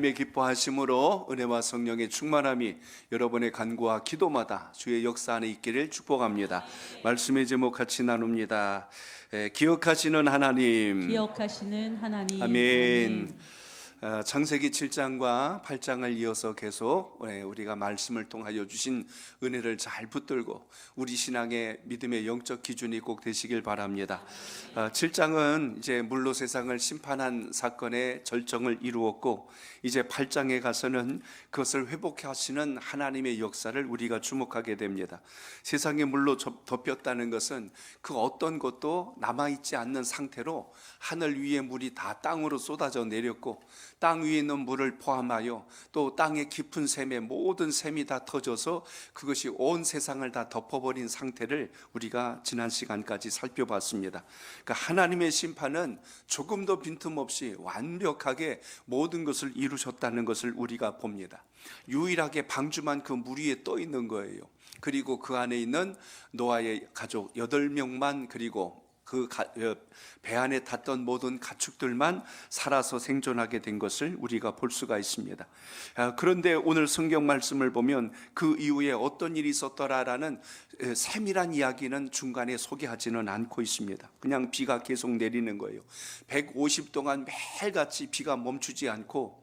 하나님의 기뻐하심으로 은혜와 성령의 충만함이 여러분의 간구와 기도마다 주의 역사 안에 있기를 축복합니다. 말씀의 제목 같이 나눕니다. 기억하시는 하나님. 기억하시는 하나님. 아멘. 창세기 7장과 8장을 이어서 계속 우리가 말씀을 통하여 주신 은혜를 잘 붙들고 우리 신앙의 믿음의 영적 기준이 꼭 되시길 바랍니다. 7장은 이제 물로 세상을 심판한 사건의 절정을 이루었고, 이제 8장에 가서는 그것을 회복하시는 하나님의 역사를 우리가 주목하게 됩니다. 세상에 물로 덮였다는 것은 그 어떤 것도 남아있지 않는 상태로 하늘 위에 물이 다 땅으로 쏟아져 내렸고, 땅 위에 있는 물을 포함하여 또 땅의 깊은 샘에 모든 샘이 다 터져서 그것이 온 세상을 다 덮어버린 상태를 우리가 지난 시간까지 살펴봤습니다. 그러니까 하나님의 심판은 조금도 빈틈없이 완벽하게 모든 것을 이루셨다는 것을 우리가 봅니다. 유일하게 방주만 그 물 위에 떠 있는 거예요. 그리고 그 안에 있는 노아의 가족 8명만, 그리고 그 배 안에 탔던 모든 가축들만 살아서 생존하게 된 것을 우리가 볼 수가 있습니다. 그런데 오늘 성경 말씀을 보면 그 이후에 어떤 일이 있었더라라는 세밀한 이야기는 중간에 소개하지는 않고 있습니다. 그냥 비가 계속 내리는 거예요. 150 동안 매일같이 비가 멈추지 않고,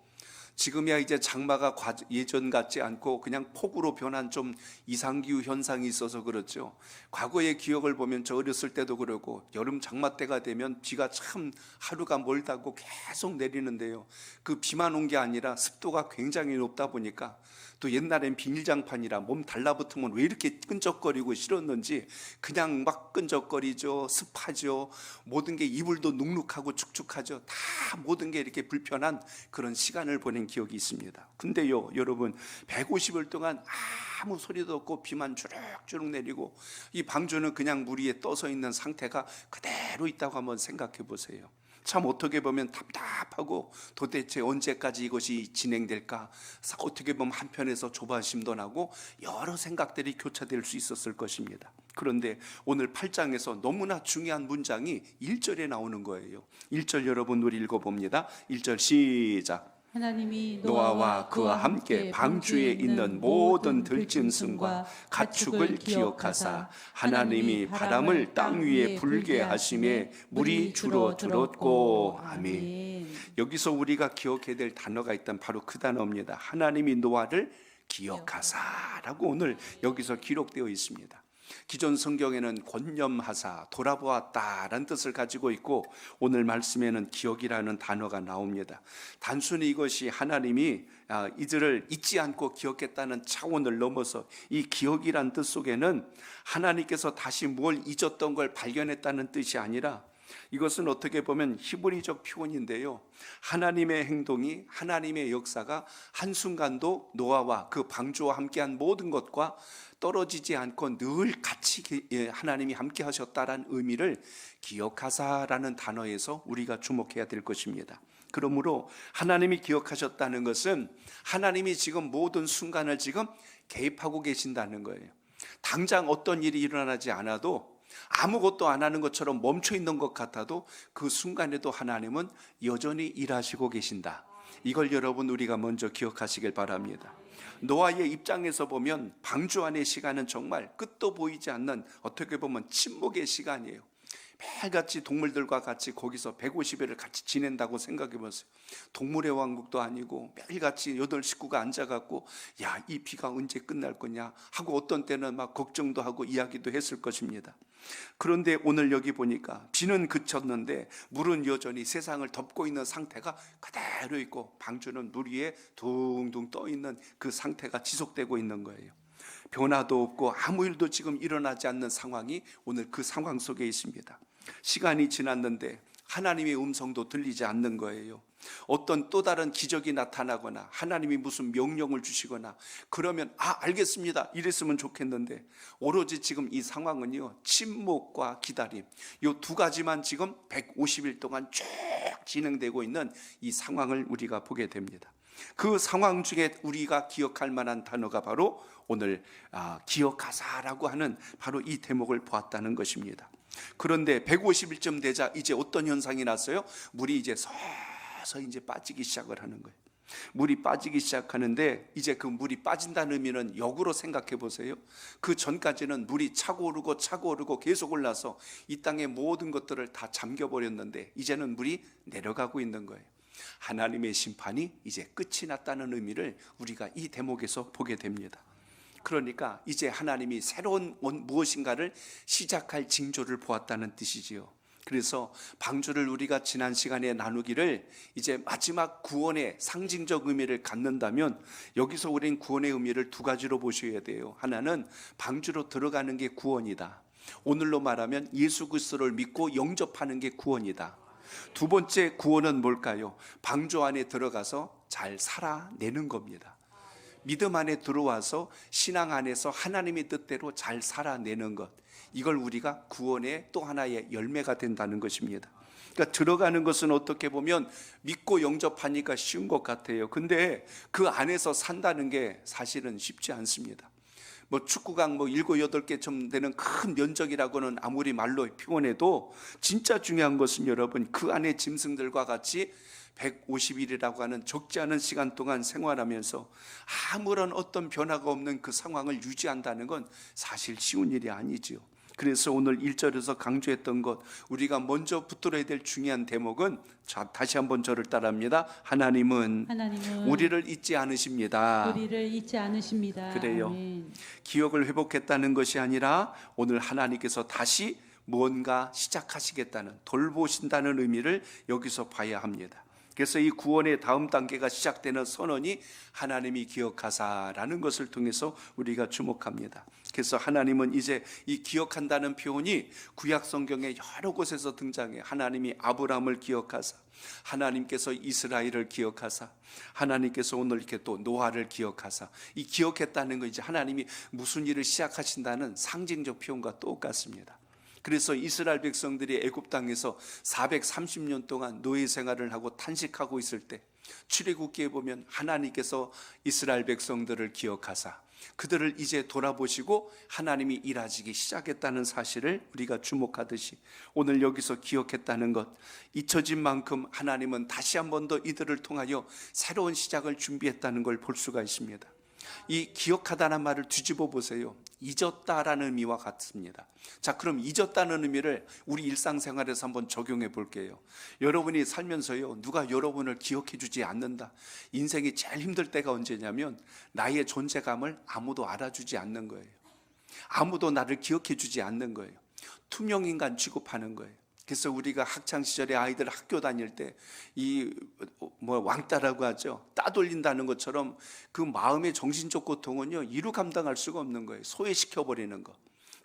지금이야 이제 장마가 예전 같지 않고 그냥 폭우로 변한 좀 이상기후 현상이 있어서 그렇죠. 과거의 기억을 보면 저 어렸을 때도 그러고 여름 장마 때가 되면 비가 참 하루가 멀다고 계속 내리는데요, 그 비만 온 게 아니라 습도가 굉장히 높다 보니까, 또 옛날엔 비닐장판이라 몸 달라붙으면 왜 이렇게 끈적거리고 싫었는지 그냥 막 끈적거리죠. 습하죠. 모든 게 이불도 눅눅하고 축축하죠. 다 모든 게 이렇게 불편한 그런 시간을 보낸 기억이 있습니다. 근데요 여러분, 150일 동안 아무 소리도 없고 비만 주룩주룩 내리고 이 방주는 그냥 물 위에 떠서 있는 상태가 그대로 있다고 한번 생각해 보세요. 참 어떻게 보면 답답하고 도대체 언제까지 이것이 진행될까, 어떻게 보면 한편에서 조바심도 나고 여러 생각들이 교차될 수 있었을 것입니다. 그런데 오늘 8장에서 너무나 중요한 문장이 1절에 나오는 거예요. 1절 여러분 우리 읽어봅니다. 1절 시작. 하나님이 노아와 그와 함께 방주에 있는 모든 들짐승과 가축을 기억하사 하나님이 바람을 땅 위에 불게 하심에 물이 줄어들었고. 아멘. 여기서 우리가 기억해야 될 단어가 있다면 바로 그 단어입니다. 하나님이 노아를 기억하사라고 오늘 여기서 기록되어 있습니다. 기존 성경에는 권념하사 돌아보았다라는 뜻을 가지고 있고, 오늘 말씀에는 기억이라는 단어가 나옵니다. 단순히 이것이 하나님이 이들을 잊지 않고 기억했다는 차원을 넘어서 이 기억이란 뜻 속에는 하나님께서 다시 뭘 잊었던 걸 발견했다는 뜻이 아니라, 이것은 어떻게 보면 히브리적 표현인데요, 하나님의 행동이, 하나님의 역사가 한순간도 노아와 그 방주와 함께한 모든 것과 떨어지지 않고 늘 같이 하나님이 함께 하셨다라는 의미를 기억하사라는 단어에서 우리가 주목해야 될 것입니다. 그러므로 하나님이 기억하셨다는 것은 하나님이 지금 모든 순간을 지금 개입하고 계신다는 거예요. 당장 어떤 일이 일어나지 않아도, 아무것도 안 하는 것처럼 멈춰 있는 것 같아도 그 순간에도 하나님은 여전히 일하시고 계신다. 이걸 여러분 우리가 먼저 기억하시길 바랍니다. 노아의 입장에서 보면 방주 안의 시간은 정말 끝도 보이지 않는, 어떻게 보면 침묵의 시간이에요. 매일같이 동물들과 같이 거기서 150일을 같이 지낸다고 생각해 보세요. 동물의 왕국도 아니고 매일같이 8식구가 앉아갖고 야, 이 비가 언제 끝날 거냐 하고 어떤 때는 막 걱정도 하고 이야기도 했을 것입니다. 그런데 오늘 여기 보니까 비는 그쳤는데 물은 여전히 세상을 덮고 있는 상태가 그대로 있고, 방주는 물 위에 둥둥 떠 있는 그 상태가 지속되고 있는 거예요. 변화도 없고 아무 일도 지금 일어나지 않는 상황이 오늘 그 상황 속에 있습니다. 시간이 지났는데 하나님의 음성도 들리지 않는 거예요. 어떤 또 다른 기적이 나타나거나 하나님이 무슨 명령을 주시거나 그러면 알겠습니다 이랬으면 좋겠는데, 오로지 지금 이 상황은요, 침묵과 기다림, 이 두 가지만 지금 150일 동안 쭉 진행되고 있는 이 상황을 우리가 보게 됩니다. 그 상황 중에 우리가 기억할 만한 단어가 바로 오늘 기억하사라고 하는 바로 이 대목을 보았다는 것입니다. 그런데 150일쯤 되자 이제 어떤 현상이 났어요? 물이 이제 서서히 이제 빠지기 시작을 하는 거예요. 물이 빠지기 시작하는데 이제 그 물이 빠진다는 의미는 역으로 생각해 보세요. 그 전까지는 물이 차고 오르고 계속 올라서 이 땅의 모든 것들을 다 잠겨버렸는데 이제는 물이 내려가고 있는 거예요. 하나님의 심판이 이제 끝이 났다는 의미를 우리가 이 대목에서 보게 됩니다. 그러니까 이제 하나님이 새로운 무엇인가를 시작할 징조를 보았다는 뜻이지요. 그래서 방주를 우리가 지난 시간에 나누기를 이제 마지막 구원의 상징적 의미를 갖는다면 여기서 우린 구원의 의미를 두 가지로 보셔야 돼요. 하나는 방주로 들어가는 게 구원이다. 오늘로 말하면 예수 그리스도를 믿고 영접하는 게 구원이다. 두 번째 구원은 뭘까요? 방주 안에 들어가서 잘 살아내는 겁니다. 믿음 안에 들어와서 신앙 안에서 하나님의 뜻대로 잘 살아내는 것, 이걸 우리가 구원의 또 하나의 열매가 된다는 것입니다. 그러니까 들어가는 것은 어떻게 보면 믿고 영접하니까 쉬운 것 같아요. 근데 그 안에서 산다는 게 사실은 쉽지 않습니다. 축구장 7, 8개 좀 되는 큰 면적이라고는 아무리 말로 표현해도 진짜 중요한 것은 여러분, 그 안에 짐승들과 같이 150일이라고 하는 적지 않은 시간 동안 생활하면서 아무런 어떤 변화가 없는 그 상황을 유지한다는 건 사실 쉬운 일이 아니지요. 그래서 오늘 1절에서 강조했던 것, 우리가 먼저 붙들어야 될 중요한 대목은, 자, 다시 한번 저를 따라합니다. 하나님은 우리를 잊지 않으십니다. 우리를 잊지 않으십니다. 그래요. 아멘. 기억을 회복했다는 것이 아니라 오늘 하나님께서 다시 뭔가 시작하시겠다는, 돌보신다는 의미를 여기서 봐야 합니다. 그래서 이 구원의 다음 단계가 시작되는 선언이 하나님이 기억하사라는 것을 통해서 우리가 주목합니다. 그래서 하나님은 이제 이 기억한다는 표현이 구약 성경의 여러 곳에서 등장해. 하나님이 아브라함을 기억하사, 하나님께서 이스라엘을 기억하사, 하나님께서 오늘 이렇게 또 노아를 기억하사, 이 기억했다는 거 이제 하나님이 무슨 일을 시작하신다는 상징적 표현과 똑같습니다. 그래서 이스라엘 백성들이 애굽 땅에서 430년 동안 노예 생활을 하고 탄식하고 있을 때 출애굽기에 보면 하나님께서 이스라엘 백성들을 기억하사 그들을 이제 돌아보시고 하나님이 일하시기 시작했다는 사실을 우리가 주목하듯이 오늘 여기서 기억했다는 것, 잊혀진 만큼 하나님은 다시 한 번 더 이들을 통하여 새로운 시작을 준비했다는 걸 볼 수가 있습니다. 이 기억하다는 말을 뒤집어 보세요. 잊었다라는 의미와 같습니다. 자, 그럼 잊었다는 의미를 우리 일상생활에서 한번 적용해 볼게요. 여러분이 살면서요, 누가 여러분을 기억해 주지 않는다. 인생이 제일 힘들 때가 언제냐면 나의 존재감을 아무도 알아주지 않는 거예요. 아무도 나를 기억해 주지 않는 거예요. 투명인간 취급하는 거예요. 그래서 우리가 학창 시절에 아이들 학교 다닐 때 이 왕따라고 하죠. 따돌린다는 것처럼 그 마음의 정신적 고통은요, 이루 감당할 수가 없는 거예요. 소외시켜 버리는 거.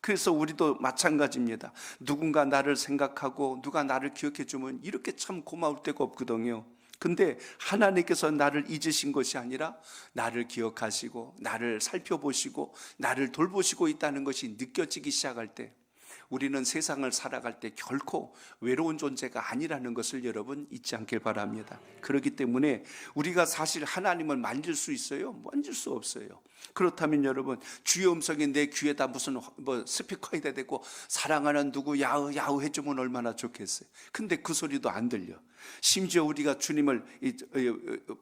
그래서 우리도 마찬가지입니다. 누군가 나를 생각하고 누가 나를 기억해 주면 이렇게 참 고마울 때가 없거든요. 근데 하나님께서 나를 잊으신 것이 아니라 나를 기억하시고 나를 살펴보시고 나를 돌보시고 있다는 것이 느껴지기 시작할 때 우리는 세상을 살아갈 때 결코 외로운 존재가 아니라는 것을 여러분 잊지 않길 바랍니다. 그렇기 때문에 우리가 사실 하나님을 만질 수 있어요? 만질 수 없어요. 그렇다면 여러분, 주의 음성이 내 귀에다 무슨 스피커에다 대고 사랑하는 누구 야으 야으 해주면 얼마나 좋겠어요. 근데 그 소리도 안 들려. 심지어 우리가 주님을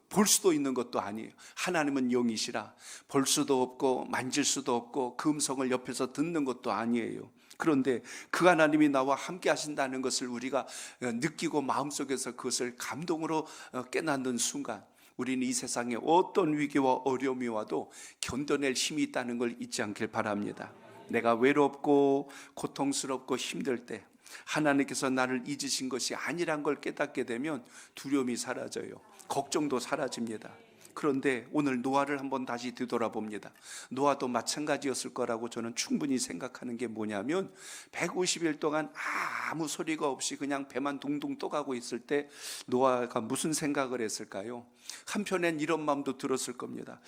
볼 수도 있는 것도 아니에요. 하나님은 영이시라 볼 수도 없고 만질 수도 없고 그 음성을 옆에서 듣는 것도 아니에요. 그런데 그 하나님이 나와 함께 하신다는 것을 우리가 느끼고 마음속에서 그것을 감동으로 깨닫는 순간 우리는 이 세상에 어떤 위기와 어려움이 와도 견뎌낼 힘이 있다는 걸 잊지 않길 바랍니다. 내가 외롭고 고통스럽고 힘들 때 하나님께서 나를 잊으신 것이 아니란 걸 깨닫게 되면 두려움이 사라져요. 걱정도 사라집니다. 그런데 오늘 노아를 한번 다시 되돌아봅니다. 노아도 마찬가지였을 거라고 저는 충분히 생각하는 게 뭐냐면 150일 동안 아무 소리가 없이 그냥 배만 둥둥 떠가고 있을 때 노아가 무슨 생각을 했을까요? 한편엔 이런 마음도 들었을 겁니다.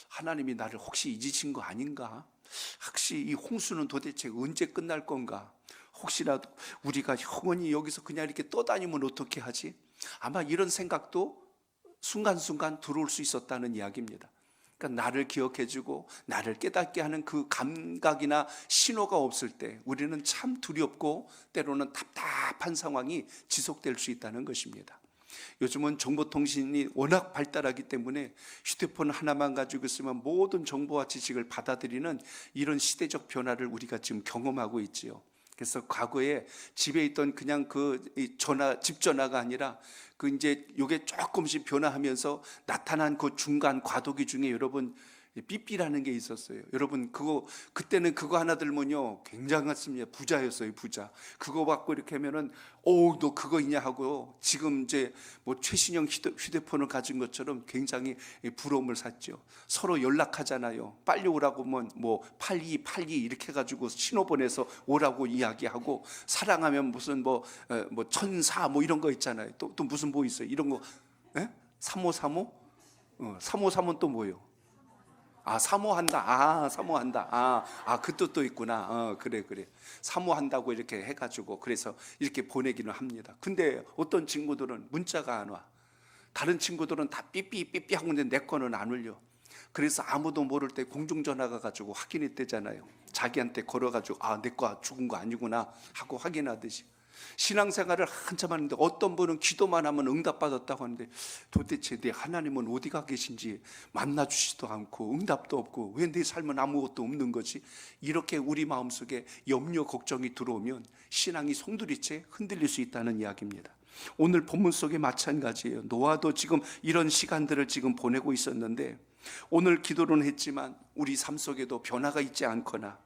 하나님이 나를 혹시 잊으신 거 아닌가? 혹시 이 홍수는 도대체 언제 끝날 건가? 혹시라도 우리가 영원히 여기서 그냥 이렇게 떠다니면 어떻게 하지? 아마 이런 생각도 순간순간 들어올 수 있었다는 이야기입니다. 그러니까 나를 기억해주고 나를 깨닫게 하는 그 감각이나 신호가 없을 때 우리는 참 두렵고 때로는 답답한 상황이 지속될 수 있다는 것입니다. 요즘은 정보통신이 워낙 발달하기 때문에 휴대폰 하나만 가지고 있으면 모든 정보와 지식을 받아들이는 이런 시대적 변화를 우리가 지금 경험하고 있지요. 그래서 과거에 집에 있던 그냥 집 전화가 아니라 이제 요게 조금씩 변화하면서 나타난 그 중간 과도기 중에 여러분 삐삐라는 게 있었어요. 여러분 그때는 그거 하나 들면요 굉장했습니다. 부자였어요, 부자. 그거 받고 이렇게 하면은 너 그거 있냐 하고 지금 이제 뭐 최신형 휴대폰을 가진 것처럼 굉장히 부러움을 샀죠. 서로 연락하잖아요. 빨리 오라고 뭐 8282 이렇게 해가지고 신호 보내서 오라고 이야기하고, 사랑하면 무슨 뭐 천사 뭐 이런 거 있잖아요. 또 무슨 뭐 있어요? 이런 거 3535? 3535는 또 뭐예요? 사모한다. 사모한다. 그 뜻도 있구나. 그래. 사모한다고 이렇게 해가지고 그래서 이렇게 보내기는 합니다. 근데 어떤 친구들은 문자가 안 와. 다른 친구들은 다 삐삐 하고 있는데 내 거는 안 울려. 그래서 아무도 모를 때 공중전화가 가지고 확인이 되잖아요. 자기한테 걸어가지고 내 거 죽은 거 아니구나 하고 확인하듯이. 신앙생활을 한참 하는데 어떤 분은 기도만 하면 응답받았다고 하는데 도대체 내 하나님은 어디가 계신지 만나주지도 않고 응답도 없고 왜 내 삶은 아무것도 없는 거지? 이렇게 우리 마음속에 염려 걱정이 들어오면 신앙이 송두리째 흔들릴 수 있다는 이야기입니다. 오늘 본문 속에 마찬가지예요. 노아도 지금 이런 시간들을 지금 보내고 있었는데 오늘 기도는 했지만 우리 삶 속에도 변화가 있지 않거나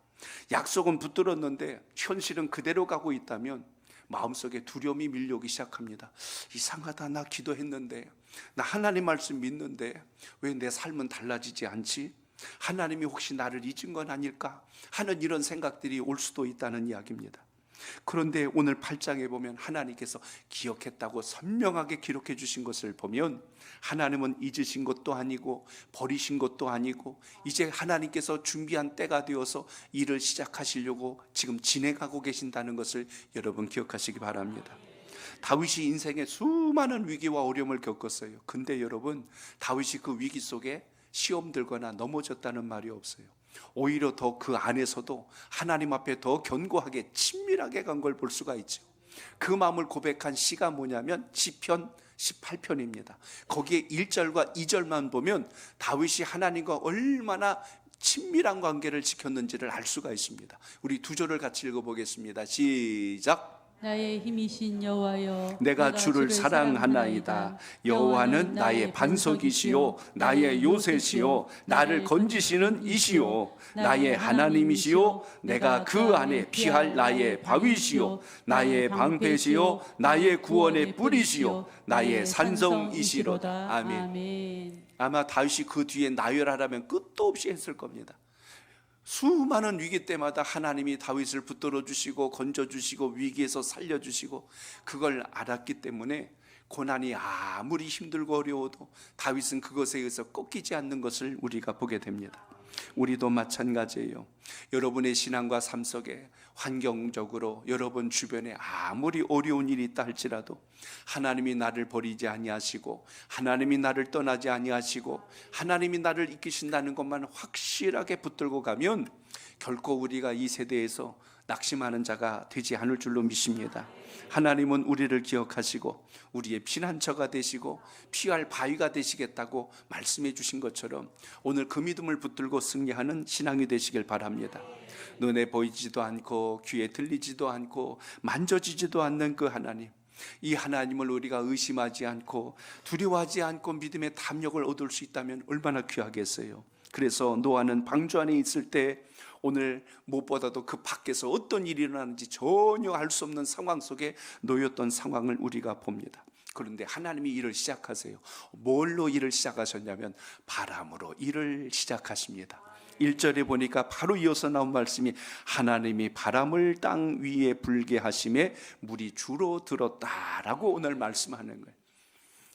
약속은 붙들었는데 현실은 그대로 가고 있다면 마음속에 두려움이 밀려오기 시작합니다. 이상하다. 나 기도했는데, 나 하나님 말씀 믿는데 왜 내 삶은 달라지지 않지? 하나님이 혹시 나를 잊은 건 아닐까 하는 이런 생각들이 올 수도 있다는 이야기입니다. 그런데 오늘 8장에 보면 하나님께서 기억했다고 선명하게 기록해 주신 것을 보면 하나님은 잊으신 것도 아니고 버리신 것도 아니고 이제 하나님께서 준비한 때가 되어서 일을 시작하시려고 지금 진행하고 계신다는 것을 여러분 기억하시기 바랍니다. 다윗이 인생에 수많은 위기와 어려움을 겪었어요. 근데 여러분 다윗이 그 위기 속에 시험 들거나 넘어졌다는 말이 없어요. 오히려 더 그 안에서도 하나님 앞에 더 견고하게 친밀하게 간 걸 볼 수가 있죠. 그 마음을 고백한 시가 뭐냐면 시편 18편입니다. 거기에 1절과 2절만 보면 다윗이 하나님과 얼마나 친밀한 관계를 지켰는지를 알 수가 있습니다. 우리 두 절을 같이 읽어보겠습니다. 시작. 나의 힘이신 여호와여, 내가 주를 사랑하나이다. 여호와는 나의 반석이시요 나의 요새시요 나를 건지시는 이시요 나의 하나님이시요 내가 그 안에 피할 나의 바위시요 나의 방패시요 나의 구원의 뿌리시요 나의 산성이시로다. 아멘. 아마 다윗이 그 뒤에 나열하라면 끝도 없이 했을 겁니다. 수많은 위기 때마다 하나님이 다윗을 붙들어 주시고 건져 주시고 위기에서 살려 주시고 그걸 알았기 때문에 고난이 아무리 힘들고 어려워도 다윗은 그것에 의해서 꺾이지 않는 것을 우리가 보게 됩니다. 우리도 마찬가지예요. 여러분의 신앙과 삶 속에 환경적으로 여러분 주변에 아무리 어려운 일이 있다 할지라도 하나님이 나를 버리지 아니하시고 하나님이 나를 떠나지 아니하시고 하나님이 나를 이끄신다는 것만 확실하게 붙들고 가면 결코 우리가 이 세대에서 낙심하는 자가 되지 않을 줄로 믿습니다. 하나님은 우리를 기억하시고 우리의 피난처가 되시고 피할 바위가 되시겠다고 말씀해 주신 것처럼 오늘 그 믿음을 붙들고 승리하는 신앙이 되시길 바랍니다. 눈에 보이지도 않고 귀에 들리지도 않고 만져지지도 않는 그 하나님, 이 하나님을 우리가 의심하지 않고 두려워하지 않고 믿음의 담력을 얻을 수 있다면 얼마나 귀하겠어요. 그래서 노아는 방주 안에 있을 때 오늘 무엇보다도 그 밖에서 어떤 일이 일어나는지 전혀 알 수 없는 상황 속에 놓였던 상황을 우리가 봅니다. 그런데 하나님이 일을 시작하세요. 뭘로 일을 시작하셨냐면 바람으로 일을 시작하십니다. 1절에 보니까 바로 이어서 나온 말씀이 하나님이 바람을 땅 위에 불게 하심에 물이 주로 들었다라고 오늘 말씀하는 거예요.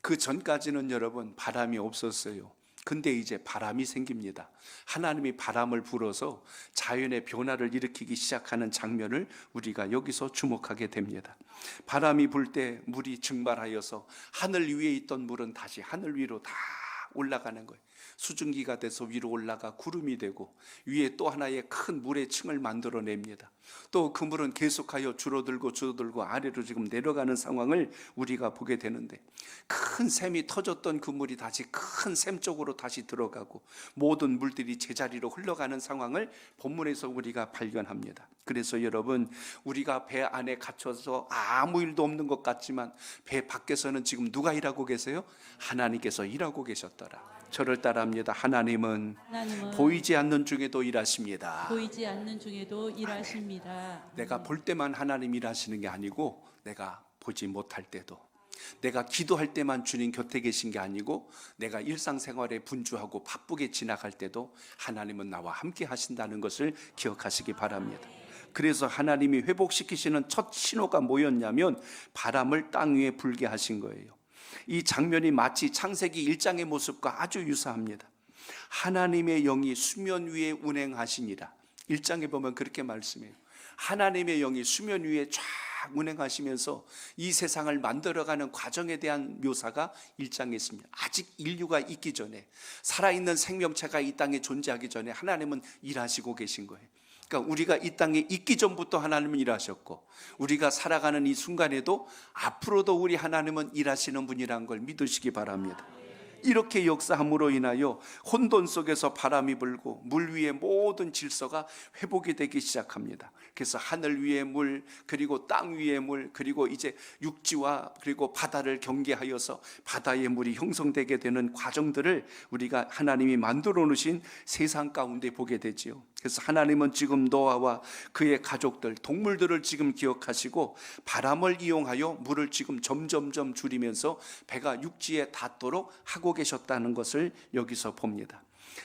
그 전까지는 여러분 바람이 없었어요. 근데 이제 바람이 생깁니다. 하나님이 바람을 불어서 자연의 변화를 일으키기 시작하는 장면을 우리가 여기서 주목하게 됩니다. 바람이 불 때 물이 증발하여서 하늘 위에 있던 물은 다시 하늘 위로 다 올라가는 거예요. 수증기가 돼서 위로 올라가 구름이 되고 위에 또 하나의 큰 물의 층을 만들어냅니다. 또 그 물은 계속하여 줄어들고 아래로 지금 내려가는 상황을 우리가 보게 되는데, 큰 샘이 터졌던 그 물이 다시 큰 샘 쪽으로 다시 들어가고 모든 물들이 제자리로 흘러가는 상황을 본문에서 우리가 발견합니다. 그래서 여러분, 우리가 배 안에 갇혀서 아무 일도 없는 것 같지만 배 밖에서는 지금 누가 일하고 계세요? 하나님께서 일하고 계셨더라. 저를 따라합니다. 하나님은 보이지 않는 중에도 일하십니다. 보이지 않는 중에도 일하십니다. 내가 볼 때만 하나님 일하시는 게 아니고, 내가 보지 못할 때도, 내가 기도할 때만 주님 곁에 계신 게 아니고, 내가 일상생활에 분주하고 바쁘게 지나갈 때도 하나님은 나와 함께 하신다는 것을 기억하시기 바랍니다. 그래서 하나님이 회복시키시는 첫 신호가 뭐였냐면 바람을 땅 위에 불게 하신 거예요. 이 장면이 마치 창세기 1장의 모습과 아주 유사합니다. 하나님의 영이 수면 위에 운행하시니라. 1장에 보면 그렇게 말씀해요. 하나님의 영이 수면 위에 쫙 운행하시면서 이 세상을 만들어가는 과정에 대한 묘사가 1장에 있습니다. 아직 인류가 있기 전에, 살아있는 생명체가 이 땅에 존재하기 전에 하나님은 일하시고 계신 거예요. 그러니까 우리가 이 땅에 있기 전부터 하나님은 일하셨고, 우리가 살아가는 이 순간에도 앞으로도 우리 하나님은 일하시는 분이라는 걸 믿으시기 바랍니다. 이렇게 역사함으로 인하여 혼돈 속에서 바람이 불고 물 위의 모든 질서가 회복이 되기 시작합니다. 그래서 하늘 위의 물, 그리고 땅 위의 물, 그리고 이제 육지와 그리고 바다를 경계하여서 바다의 물이 형성되게 되는 과정들을 우리가 하나님이 만들어 놓으신 세상 가운데 보게 되지요. 그래서 하나님은 지금 노아와 그의 가족들, 동물들을 지금 기억하시고 바람을 이용하여 물을 지금 점점점 줄이면서 배가 육지에 닿도록 하고 계셨다는 것을 여기서 봅니다.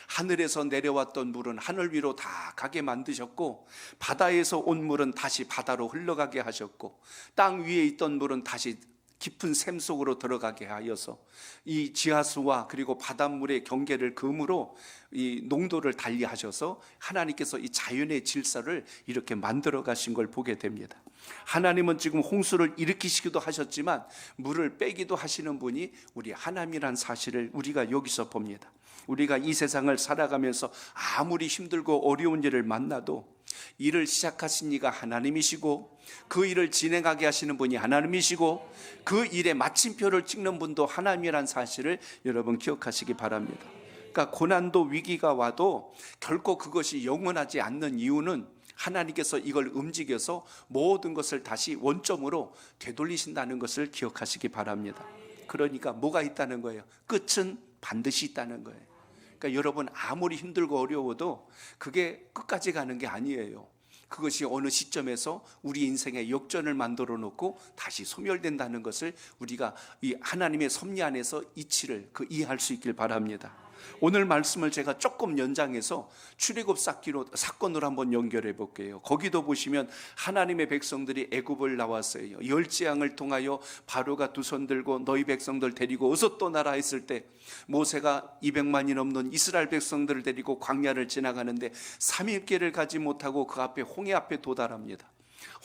하늘에서 내려왔던 물은 하늘 위로 다 가게 만드셨고, 바다에서 온 물은 다시 바다로 흘러가게 하셨고, 땅 위에 있던 물은 다시 깊은 샘 속으로 들어가게 하여서 이 지하수와 그리고 바닷물의 경계를 금으로 이 농도를 달리하셔서 하나님께서 이 자연의 질서를 이렇게 만들어 가신 걸 보게 됩니다. 하나님은 지금 홍수를 일으키시기도 하셨지만 물을 빼기도 하시는 분이 우리 하나님이란 사실을 우리가 여기서 봅니다. 우리가 이 세상을 살아가면서 아무리 힘들고 어려운 일을 만나도 일을 시작하신 이가 하나님이시고, 그 일을 진행하게 하시는 분이 하나님이시고, 그 일의 마침표를 찍는 분도 하나님이란 사실을 여러분 기억하시기 바랍니다. 그러니까 고난도 위기가 와도 결코 그것이 영원하지 않는 이유는 하나님께서 이걸 움직여서 모든 것을 다시 원점으로 되돌리신다는 것을 기억하시기 바랍니다. 그러니까 뭐가 있다는 거예요? 끝은 반드시 있다는 거예요. 그러니까 여러분, 아무리 힘들고 어려워도 그게 끝까지 가는 게 아니에요. 그것이 어느 시점에서 우리 인생의 역전을 만들어 놓고 다시 소멸된다는 것을 우리가 이 하나님의 섭리 안에서 이치를 이해할 수 있길 바랍니다. 오늘 말씀을 제가 조금 연장해서 출애굽 사건으로 한번 연결해 볼게요. 거기도 보시면 하나님의 백성들이 애굽을 나왔어요. 열지양을 통하여 바로가 두 손 들고 너희 백성들 데리고 어서 떠나라 했을 때, 모세가 200만이 넘는 이스라엘 백성들을 데리고 광야를 지나가는데 3일길을 가지 못하고 그 앞에 홍해 앞에 도달합니다.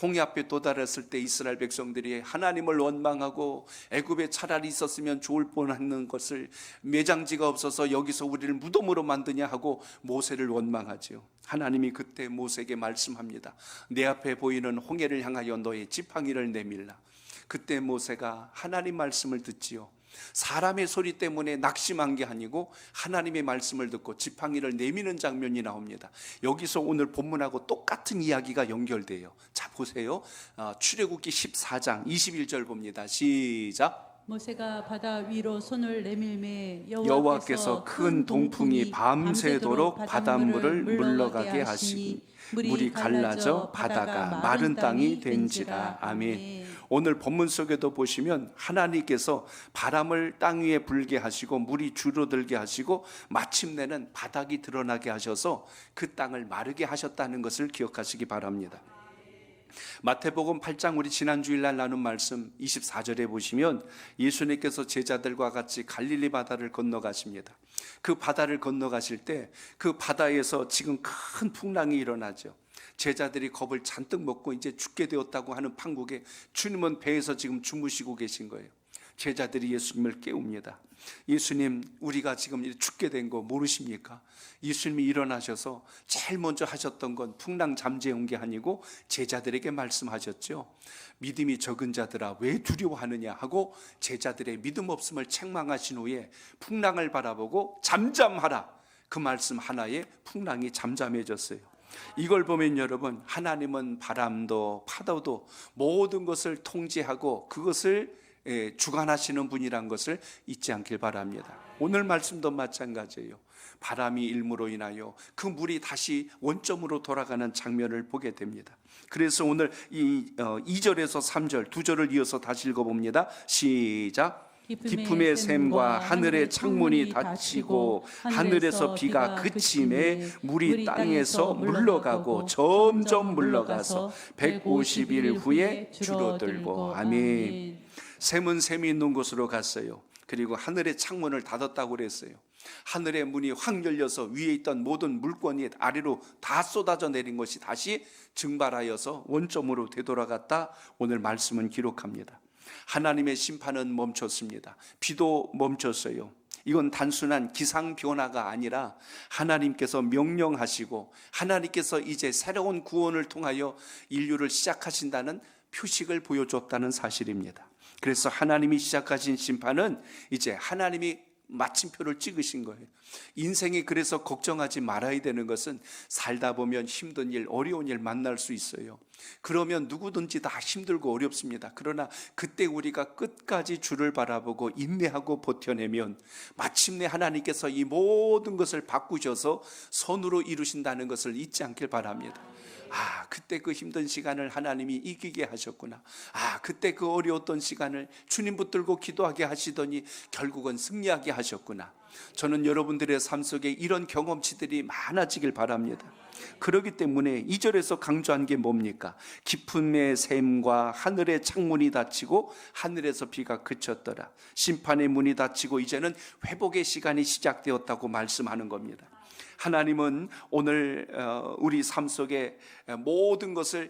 홍해 앞에 도달했을 때 이스라엘 백성들이 하나님을 원망하고 애굽에 차라리 있었으면 좋을 뻔하는 것을, 매장지가 없어서 여기서 우리를 무덤으로 만드냐 하고 모세를 원망하죠. 하나님이 그때 모세에게 말씀합니다. 내 앞에 보이는 홍해를 향하여 너의 지팡이를 내밀라. 그때 모세가 하나님 말씀을 듣지요. 사람의 소리 때문에 낙심한 게 아니고 하나님의 말씀을 듣고 지팡이를 내미는 장면이 나옵니다. 여기서 오늘 본문하고 똑같은 이야기가 연결돼요. 자, 보세요. 출애굽기 14장 21절 봅니다. 시작. 모세가 바다 위로 손을 내밀매 여호와께서 큰 동풍이 밤새도록 바닷물을 물러가게 하시니 물이 갈라져 바다가 마른 땅이 된지라. 아멘. 오늘 본문 속에도 보시면 하나님께서 바람을 땅 위에 불게 하시고 물이 줄어들게 하시고 마침내는 바닥이 드러나게 하셔서 그 땅을 마르게 하셨다는 것을 기억하시기 바랍니다. 마태복음 8장 우리 지난 주일날 나눈 말씀 24절에 보시면 예수님께서 제자들과 같이 갈릴리 바다를 건너가십니다. 그 바다를 건너가실 때 그 바다에서 지금 큰 풍랑이 일어나죠. 제자들이 겁을 잔뜩 먹고 이제 죽게 되었다고 하는 판국에 주님은 배에서 지금 주무시고 계신 거예요. 제자들이 예수님을 깨웁니다. 예수님, 우리가 지금 죽게 된 거 모르십니까? 예수님이 일어나셔서 제일 먼저 하셨던 건 풍랑 잠재운 게 아니고 제자들에게 말씀하셨죠. 믿음이 적은 자들아 왜 두려워하느냐 하고 제자들의 믿음 없음을 책망하신 후에 풍랑을 바라보고 잠잠하라, 그 말씀 하나에 풍랑이 잠잠해졌어요. 이걸 보면 여러분, 하나님은 바람도 파도도 모든 것을 통제하고 그것을 주관하시는 분이란 것을 잊지 않길 바랍니다. 오늘 말씀도 마찬가지예요. 바람이 일므로 인하여 그 물이 다시 원점으로 돌아가는 장면을 보게 됩니다. 그래서 오늘 이 2절에서 3절 두 절을 이어서 다시 읽어봅니다. 시작. 기쁨의 샘과 하늘의 창문이 닫히고 하늘에서 비가 그침에 물이 땅에서 물러가고 점점 물러가서 150일 후에 줄어들고. 아멘. 샘은 샘이 있는 곳으로 갔어요. 그리고 하늘의 창문을 닫았다고 그랬어요. 하늘의 문이 확 열려서 위에 있던 모든 물권이 아래로 다 쏟아져 내린 것이 다시 증발하여서 원점으로 되돌아갔다. 오늘 말씀은 기록합니다. 하나님의 심판은 멈췄습니다. 비도 멈췄어요. 이건 단순한 기상 변화가 아니라 하나님께서 명령하시고 하나님께서 이제 새로운 구원을 통하여 인류를 시작하신다는 표식을 보여줬다는 사실입니다. 그래서 하나님이 시작하신 심판은 이제 하나님이 마침표를 찍으신 거예요. 인생이 그래서 걱정하지 말아야 되는 것은 살다 보면 힘든 일, 어려운 일 만날 수 있어요. 그러면 누구든지 다 힘들고 어렵습니다. 그러나 그때 우리가 끝까지 주를 바라보고 인내하고 버텨내면 마침내 하나님께서 이 모든 것을 바꾸셔서 선으로 이루신다는 것을 잊지 않길 바랍니다. 그때 그 힘든 시간을 하나님이 이기게 하셨구나. 그때 그 어려웠던 시간을 주님 붙들고 기도하게 하시더니 결국은 승리하게 하셨구나. 저는 여러분들의 삶 속에 이런 경험치들이 많아지길 바랍니다. 그렇기 때문에 2절에서 강조한 게 뭡니까? 기쁨의 샘과 하늘의 창문이 닫히고 하늘에서 비가 그쳤더라. 심판의 문이 닫히고 이제는 회복의 시간이 시작되었다고 말씀하는 겁니다. 하나님은 오늘 우리 삶 속에 모든 것을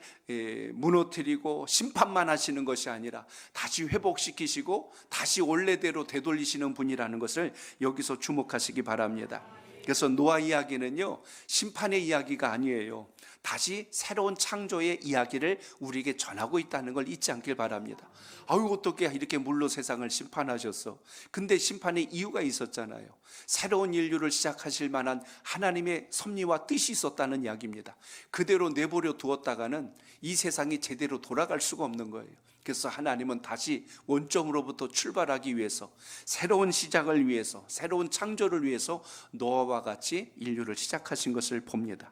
무너뜨리고 심판만 하시는 것이 아니라 다시 회복시키시고 다시 원래대로 되돌리시는 분이라는 것을 여기서 주목하시기 바랍니다. 그래서 노아 이야기는요, 심판의 이야기가 아니에요. 다시 새로운 창조의 이야기를 우리에게 전하고 있다는 걸 잊지 않길 바랍니다. 어떻게 이렇게 물로 세상을 심판하셨어? 근데 심판의 이유가 있었잖아요. 새로운 인류를 시작하실 만한 하나님의 섭리와 뜻이 있었다는 이야기입니다. 그대로 내버려 두었다가는 이 세상이 제대로 돌아갈 수가 없는 거예요. 그래서 하나님은 다시 원점으로부터 출발하기 위해서, 새로운 시작을 위해서, 새로운 창조를 위해서 노아와 같이 인류를 시작하신 것을 봅니다.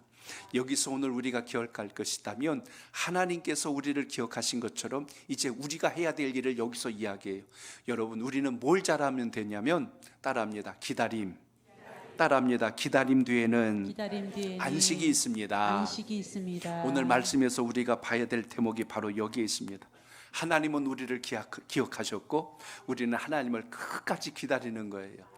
여기서 오늘 우리가 기억할 것이 있다면 하나님께서 우리를 기억하신 것처럼 이제 우리가 해야 될 일을 여기서 이야기해요. 여러분, 우리는 뭘 잘하면 되냐면 따라합니다. 기다림. 따라합니다. 기다림 뒤에는 안식이 있습니다. 안식이 있습니다. 오늘 말씀에서 우리가 봐야 될 대목이 바로 여기에 있습니다. 하나님은 우리를 기억하셨고 우리는 하나님을 끝까지 기다리는 거예요.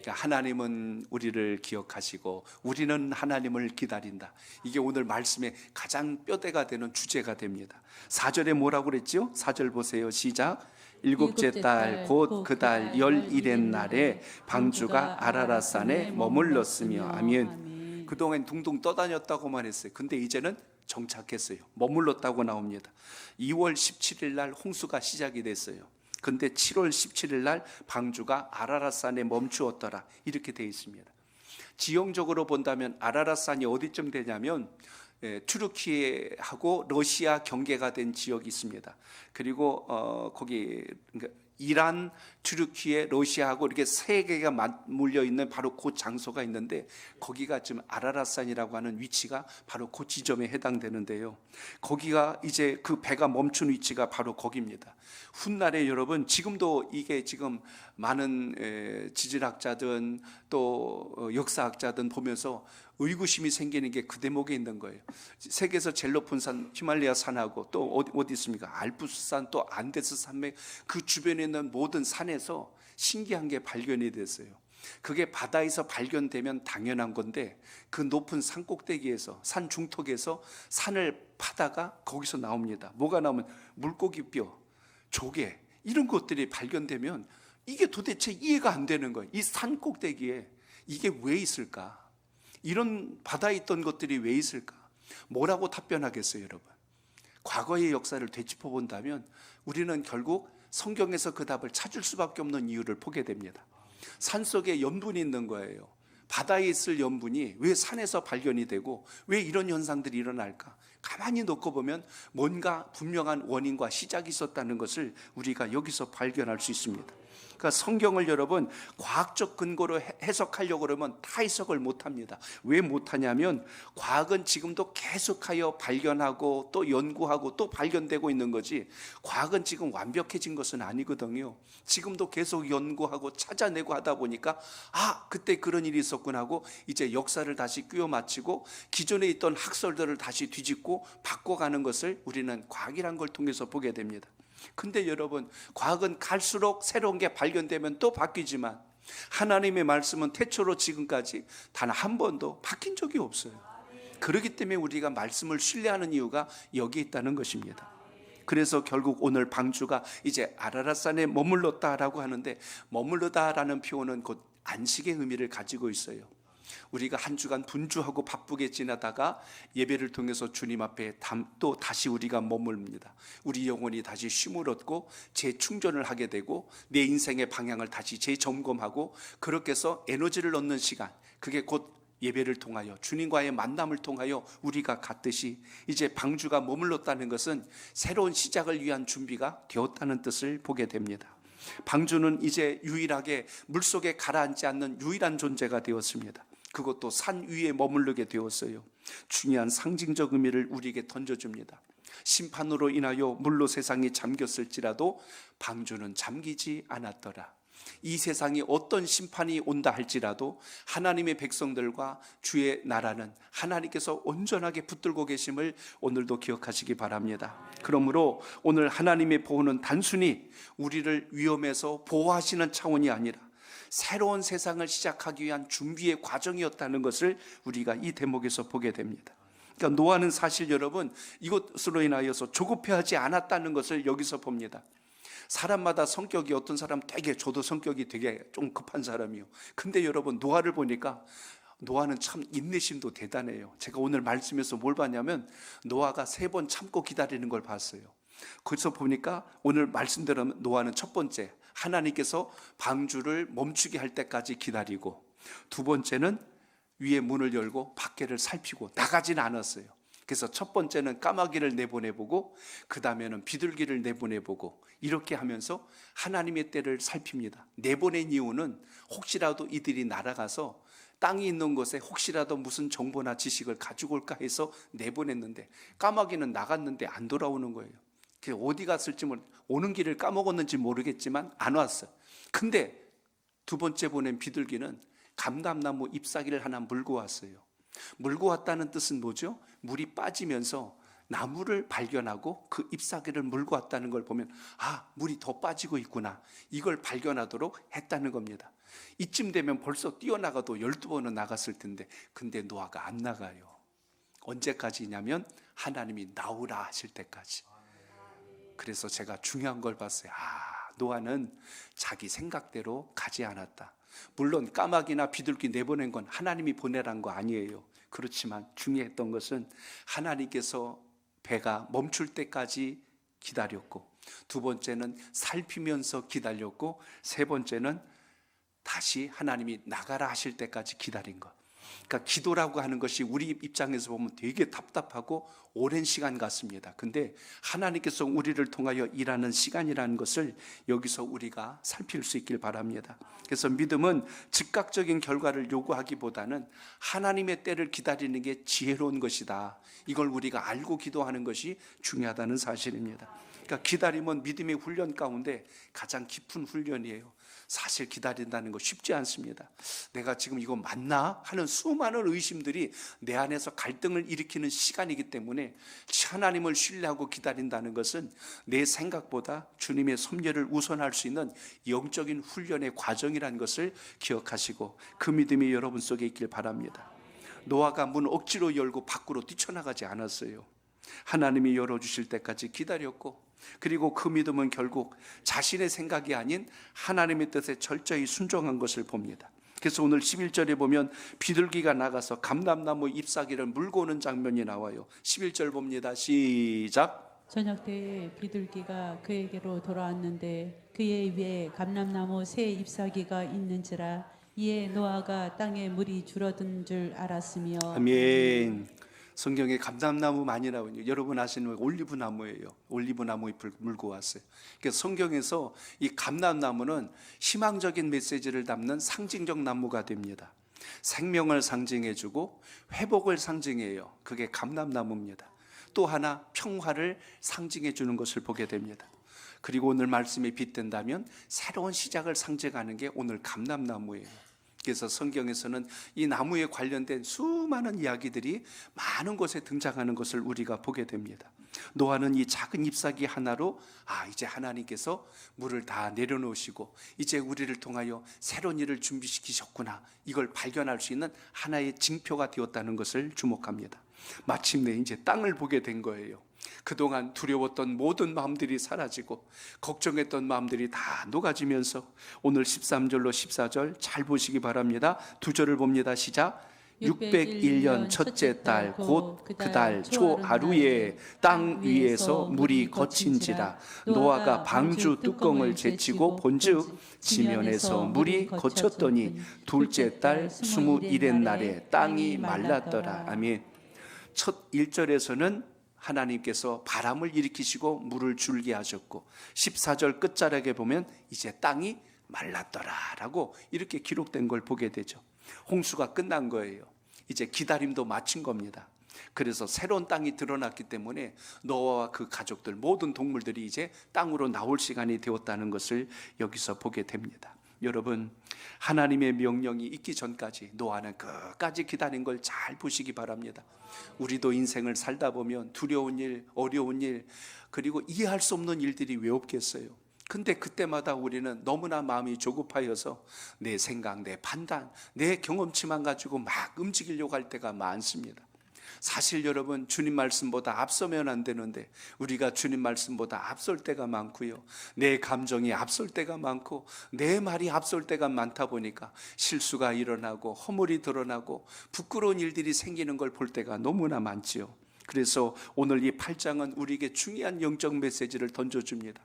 그러니까 하나님은 우리를 기억하시고 우리는 하나님을 기다린다. 이게 오늘 말씀의 가장 뼈대가 되는 주제가 됩니다. 4절에 뭐라고 그랬죠? 4절 보세요. 시작. 일곱째 달 곧 그 달 11의 날에 방주가 아라랏산에 머물렀으며. 아멘. 그동안 둥둥 떠다녔다고만 했어요. 근데 이제는 정착했어요. 머물렀다고 나옵니다. 2월 17일 날 홍수가 시작이 됐어요. 근데 7월 17일 날 방주가 아라랏산에 멈추었더라. 이렇게 되어 있습니다. 지형적으로 본다면 아라랏산이 어디쯤 되냐면 튀르키예하고 러시아 경계가 된 지역이 있습니다. 그리고 거기 이란, 튀르키예, 러시아하고 이렇게 세 개가 맞물려 있는 바로 그 장소가 있는데 거기가 지금 아라랏산이라고 하는 위치가 바로 그 지점에 해당되는데요. 거기가 이제 그 배가 멈춘 위치가 바로 거기입니다. 훗날에 여러분, 지금도 이게 지금 많은 지질학자든 또 역사학자든 보면서 의구심이 생기는 게 그 대목에 있는 거예요. 세계에서 제일 높은 산 히말라야 산하고 또 어디 있습니까? 알프스산, 또 안데스 산맥, 그 주변에 있는 모든 산에서 신기한 게 발견이 됐어요. 그게 바다에서 발견되면 당연한 건데 그 높은 산 꼭대기에서, 산 중턱에서 산을 파다가 거기서 나옵니다. 뭐가 나오면 물고기 뼈, 조개, 이런 것들이 발견되면 이게 도대체 이해가 안 되는 거예요. 이 산 꼭대기에 이게 왜 있을까? 이런 바다에 있던 것들이 왜 있을까? 뭐라고 답변하겠어요, 여러분? 과거의 역사를 되짚어 본다면 우리는 결국 성경에서 그 답을 찾을 수밖에 없는 이유를 보게 됩니다. 산속에 염분이 있는 거예요. 바다에 있을 염분이 왜 산에서 발견이 되고 왜 이런 현상들이 일어날까? 가만히 놓고 보면 뭔가 분명한 원인과 시작이 있었다는 것을 우리가 여기서 발견할 수 있습니다. 그러니까 성경을 여러분 과학적 근거로 해석하려고 그러면 다 해석을 못합니다. 왜 못하냐면 과학은 지금도 계속하여 발견하고 또 연구하고 또 발견되고 있는 거지, 과학은 지금 완벽해진 것은 아니거든요. 지금도 계속 연구하고 찾아내고 하다 보니까 그때 그런 일이 있었구나 하고 이제 역사를 다시 끼워 맞추고 기존에 있던 학설들을 다시 뒤집고 바꿔가는 것을 우리는 과학이란 걸 통해서 보게 됩니다. 근데 여러분, 과학은 갈수록 새로운 게 발견되면 또 바뀌지만 하나님의 말씀은 태초로 지금까지 단 한 번도 바뀐 적이 없어요. 그렇기 때문에 우리가 말씀을 신뢰하는 이유가 여기에 있다는 것입니다. 그래서 결국 오늘 방주가 이제 아라랏산에 머물렀다라고 하는데, 머물르다라는 표현은 곧 안식의 의미를 가지고 있어요. 우리가 한 주간 분주하고 바쁘게 지나다가 예배를 통해서 주님 앞에 또 다시 우리가 머물릅니다. 우리 영혼이 다시 쉼을 얻고 재충전을 하게 되고 내 인생의 방향을 다시 재점검하고 그렇게 해서 에너지를 얻는 시간, 그게 곧 예배를 통하여 주님과의 만남을 통하여 우리가 갖듯이 이제 방주가 머물렀다는 것은 새로운 시작을 위한 준비가 되었다는 뜻을 보게 됩니다. 방주는 이제 유일하게 물속에 가라앉지 않는 유일한 존재가 되었습니다. 그것도 산 위에 머무르게 되었어요. 중요한 상징적 의미를 우리에게 던져줍니다. 심판으로 인하여 물로 세상이 잠겼을지라도 방주는 잠기지 않았더라. 이 세상이 어떤 심판이 온다 할지라도 하나님의 백성들과 주의 나라는 하나님께서 온전하게 붙들고 계심을 오늘도 기억하시기 바랍니다. 그러므로 오늘 하나님의 보호는 단순히 우리를 위험에서 보호하시는 차원이 아니라 새로운 세상을 시작하기 위한 준비의 과정이었다는 것을 우리가 이 대목에서 보게 됩니다. 그러니까 노아는 사실 여러분 이것으로 인하여서 조급해하지 않았다는 것을 여기서 봅니다. 사람마다 성격이, 어떤 사람 저도 성격이 되게 좀 급한 사람이요. 근데 여러분 노아를 보니까 노아는 참 인내심도 대단해요. 제가 오늘 말씀에서 뭘 봤냐면 노아가 3번 참고 기다리는 걸 봤어요. 그래서 보니까 오늘 말씀대로 노아는 첫 번째, 하나님께서 방주를 멈추게 할 때까지 기다리고, 두 번째는 위에 문을 열고 밖에를 살피고 나가지는 않았어요. 그래서 첫 번째는 까마귀를 내보내보고 그 다음에는 비둘기를 내보내보고 이렇게 하면서 하나님의 때를 살핍니다. 내보낸 이유는 혹시라도 이들이 날아가서 땅이 있는 곳에 혹시라도 무슨 정보나 지식을 가지고 올까 해서 내보냈는데 까마귀는 나갔는데 안 돌아오는 거예요. 어디 갔을지 오는 길을 까먹었는지 모르겠지만 안 왔어요. 근데 두 번째 보낸 비둘기는 감람나무 잎사귀를 하나 물고 왔어요. 물고 왔다는 뜻은 뭐죠? 물이 빠지면서 나무를 발견하고 그 잎사귀를 물고 왔다는 걸 보면 물이 더 빠지고 있구나, 이걸 발견하도록 했다는 겁니다. 이쯤 되면 벌써 뛰어나가도 12번은 나갔을 텐데 근데 노아가 안 나가요. 언제까지냐면 하나님이 나오라 하실 때까지. 그래서 제가 중요한 걸 봤어요. 노아는 자기 생각대로 가지 않았다. 물론 까마귀나 비둘기 내보낸 건 하나님이 보내란 거 아니에요. 그렇지만 중요했던 것은 하나님께서 배가 멈출 때까지 기다렸고, 두 번째는 살피면서 기다렸고, 세 번째는 다시 하나님이 나가라 하실 때까지 기다린 것. 그러니까 기도라고 하는 것이 우리 입장에서 보면 되게 답답하고 오랜 시간 같습니다. 근데 하나님께서 우리를 통하여 일하는 시간이라는 것을 여기서 우리가 살필 수 있길 바랍니다. 그래서 믿음은 즉각적인 결과를 요구하기보다는 하나님의 때를 기다리는 게 지혜로운 것이다. 이걸 우리가 알고 기도하는 것이 중요하다는 사실입니다. 그러니까 기다림은 믿음의 훈련 가운데 가장 깊은 훈련이에요. 사실 기다린다는 거 쉽지 않습니다. 내가 지금 이거 맞나 하는 수많은 의심들이 내 안에서 갈등을 일으키는 시간이기 때문에 하나님을 신뢰하고 기다린다는 것은 내 생각보다 주님의 섭리를 우선할 수 있는 영적인 훈련의 과정이라는 것을 기억하시고 그 믿음이 여러분 속에 있길 바랍니다. 노아가 문 억지로 열고 밖으로 뛰쳐나가지 않았어요. 하나님이 열어주실 때까지 기다렸고, 그리고 그 믿음은 결국 자신의 생각이 아닌 하나님의 뜻에 철저히 순종한 것을 봅니다. 그래서 오늘 11절에 보면 비둘기가 나가서 감람나무 잎사귀를 물고 오는 장면이 나와요. 11절 봅니다. 시작. 저녁 때에 비둘기가 그에게로 돌아왔는데 그의 위에 감람나무 새 잎사귀가 있는지라 이에 노아가 땅에 물이 줄어든 줄 알았으며. 아멘. 성경에 감람나무 많이 나오죠. 여러분 아시는 올리브나무예요. 올리브나무 잎을 물고 왔어요. 그래서 성경에서 이 감람나무는 희망적인 메시지를 담는 상징적 나무가 됩니다. 생명을 상징해주고 회복을 상징해요. 그게 감람나무입니다. 또 하나 평화를 상징해 주는 것을 보게 됩니다. 그리고 오늘 말씀이 빗댄다면 새로운 시작을 상징하는 게 오늘 감람나무예요. 그래서 성경에서는 이 나무에 관련된 수많은 이야기들이 많은 곳에 등장하는 것을 우리가 보게 됩니다. 노아는 이 작은 잎사귀 하나로 이제 하나님께서 물을 다 내려놓으시고 이제 우리를 통하여 새로운 일을 준비시키셨구나, 이걸 발견할 수 있는 하나의 징표가 되었다는 것을 주목합니다. 마침내 이제 땅을 보게 된 거예요. 그동안 두려웠던 모든 마음들이 사라지고 걱정했던 마음들이 다 녹아지면서 오늘 13절로 14절 잘 보시기 바랍니다. 두 절을 봅니다. 시작. 601년 첫째 달 곧 그 달 초하루에 땅 위에서 물이 거친지라 노아가 방주 뚜껑을 제치고 본즉 지면에서 물이 거쳤더니 둘째 달 21의 날에 땅이 말랐더라. 아멘. 첫 1절에서는 하나님께서 바람을 일으키시고 물을 줄게 하셨고 14절 끝자락에 보면 이제 땅이 말랐더라라고 이렇게 기록된 걸 보게 되죠. 홍수가 끝난 거예요. 이제 기다림도 마친 겁니다. 그래서 새로운 땅이 드러났기 때문에 노아와 그 가족들 모든 동물들이 이제 땅으로 나올 시간이 되었다는 것을 여기서 보게 됩니다. 여러분, 하나님의 명령이 있기 전까지 노아는 끝까지 기다린 걸 잘 보시기 바랍니다. 우리도 인생을 살다 보면 두려운 일, 어려운 일, 그리고 이해할 수 없는 일들이 왜 없겠어요? 근데 그때마다 우리는 너무나 마음이 조급하여서 내 생각, 내 판단, 내 경험치만 가지고 막 움직이려고 할 때가 많습니다. 사실 여러분, 주님 말씀보다 앞서면 안 되는데 우리가 주님 말씀보다 앞설 때가 많고요, 내 감정이 앞설 때가 많고 내 말이 앞설 때가 많다 보니까 실수가 일어나고 허물이 드러나고 부끄러운 일들이 생기는 걸 볼 때가 너무나 많지요. 그래서 오늘 이 8장은 우리에게 중요한 영적 메시지를 던져줍니다.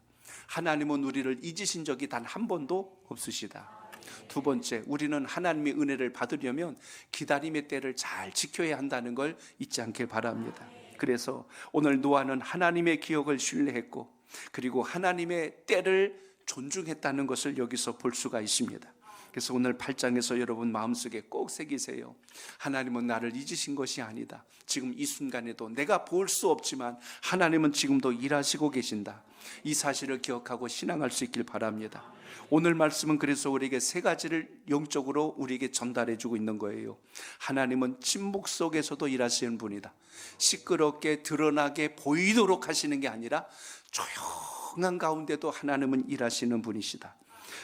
하나님은 우리를 잊으신 적이 단 한 번도 없으시다. 두 번째, 우리는 하나님의 은혜를 받으려면 기다림의 때를 잘 지켜야 한다는 걸 잊지 않길 바랍니다. 그래서 오늘 노아는 하나님의 기억을 신뢰했고 그리고 하나님의 때를 존중했다는 것을 여기서 볼 수가 있습니다. 그래서 오늘 8장에서 여러분 마음속에 꼭 새기세요. 하나님은 나를 잊으신 것이 아니다. 지금 이 순간에도 내가 볼 수 없지만 하나님은 지금도 일하시고 계신다. 이 사실을 기억하고 신앙할 수 있길 바랍니다. 오늘 말씀은 그래서 우리에게 세 가지를 영적으로 우리에게 전달해 주고 있는 거예요. 하나님은 침묵 속에서도 일하시는 분이다. 시끄럽게 드러나게 보이도록 하시는 게 아니라 조용한 가운데도 하나님은 일하시는 분이시다.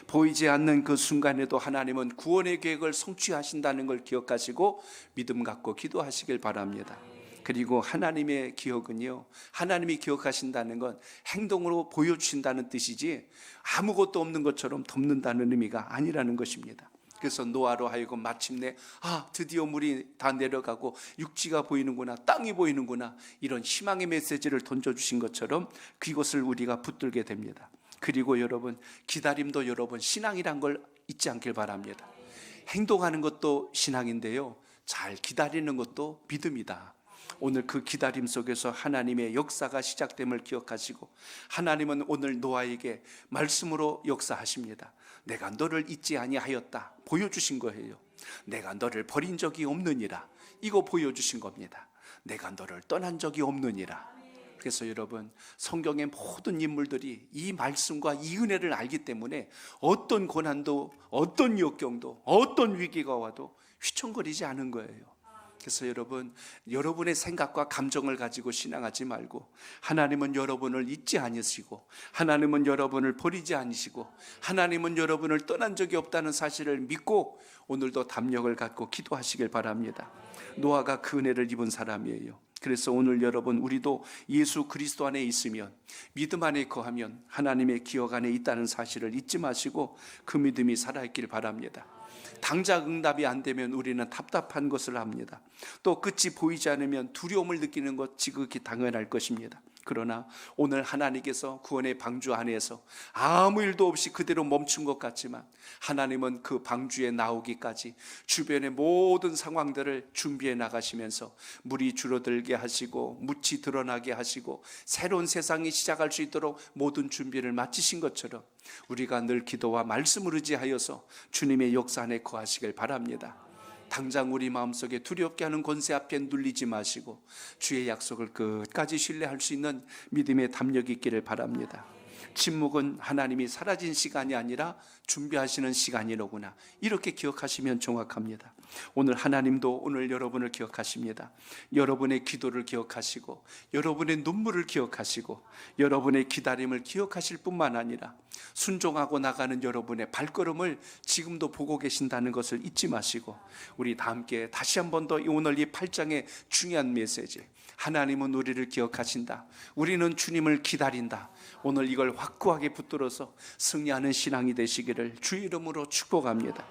보이지 않는 그 순간에도 하나님은 구원의 계획을 성취하신다는 걸 기억하시고 믿음 갖고 기도하시길 바랍니다. 그리고 하나님의 기억은요, 하나님이 기억하신다는 건 행동으로 보여주신다는 뜻이지 아무것도 없는 것처럼 덮는다는 의미가 아니라는 것입니다. 그래서 노아로 하여금 마침내 드디어 물이 다 내려가고 육지가 보이는구나, 땅이 보이는구나, 이런 희망의 메시지를 던져주신 것처럼 그것을 우리가 붙들게 됩니다. 그리고 여러분, 기다림도 여러분 신앙이란 걸 잊지 않길 바랍니다. 행동하는 것도 신앙인데요, 잘 기다리는 것도 믿음이다. 오늘 그 기다림 속에서 하나님의 역사가 시작됨을 기억하시고 하나님은 오늘 노아에게 말씀으로 역사하십니다. 내가 너를 잊지 아니하였다 보여주신 거예요. 내가 너를 버린 적이 없느니라, 이거 보여주신 겁니다. 내가 너를 떠난 적이 없느니라. 그래서 여러분, 성경의 모든 인물들이 이 말씀과 이 은혜를 알기 때문에 어떤 고난도 어떤 역경도 어떤 위기가 와도 휘청거리지 않은 거예요. 그래서 여러분, 여러분의 생각과 감정을 가지고 신앙하지 말고 하나님은 여러분을 잊지 않으시고 하나님은 여러분을 버리지 않으시고 하나님은 여러분을 떠난 적이 없다는 사실을 믿고 오늘도 담력을 갖고 기도하시길 바랍니다. 노아가 그 은혜를 입은 사람이에요. 그래서 오늘 여러분, 우리도 예수 그리스도 안에 있으면, 믿음 안에 거하면 하나님의 기억 안에 있다는 사실을 잊지 마시고 그 믿음이 살아있길 바랍니다. 당장 응답이 안 되면 우리는 답답한 것을 합니다. 또 끝이 보이지 않으면 두려움을 느끼는 것 지극히 당연할 것입니다. 그러나 오늘 하나님께서 구원의 방주 안에서 아무 일도 없이 그대로 멈춘 것 같지만 하나님은 그 방주에 나오기까지 주변의 모든 상황들을 준비해 나가시면서 물이 줄어들게 하시고 묻이 드러나게 하시고 새로운 세상이 시작할 수 있도록 모든 준비를 마치신 것처럼 우리가 늘 기도와 말씀을 의지하여서 주님의 역사 안에 거하시길 바랍니다. 당장 우리 마음속에 두렵게 하는 권세 앞에 눌리지 마시고 주의 약속을 끝까지 신뢰할 수 있는 믿음의 담력이 있기를 바랍니다. 침묵은 하나님이 사라진 시간이 아니라 준비하시는 시간이로구나, 이렇게 기억하시면 정확합니다. 오늘 하나님도 오늘 여러분을 기억하십니다. 여러분의 기도를 기억하시고 여러분의 눈물을 기억하시고 여러분의 기다림을 기억하실 뿐만 아니라 순종하고 나가는 여러분의 발걸음을 지금도 보고 계신다는 것을 잊지 마시고 우리 다 함께 다시 한 번 더 오늘 이 8장의 중요한 메시지, 하나님은 우리를 기억하신다, 우리는 주님을 기다린다, 오늘 이걸 확고하게 붙들어서 승리하는 신앙이 되시기를 주의 이름으로 축복합니다.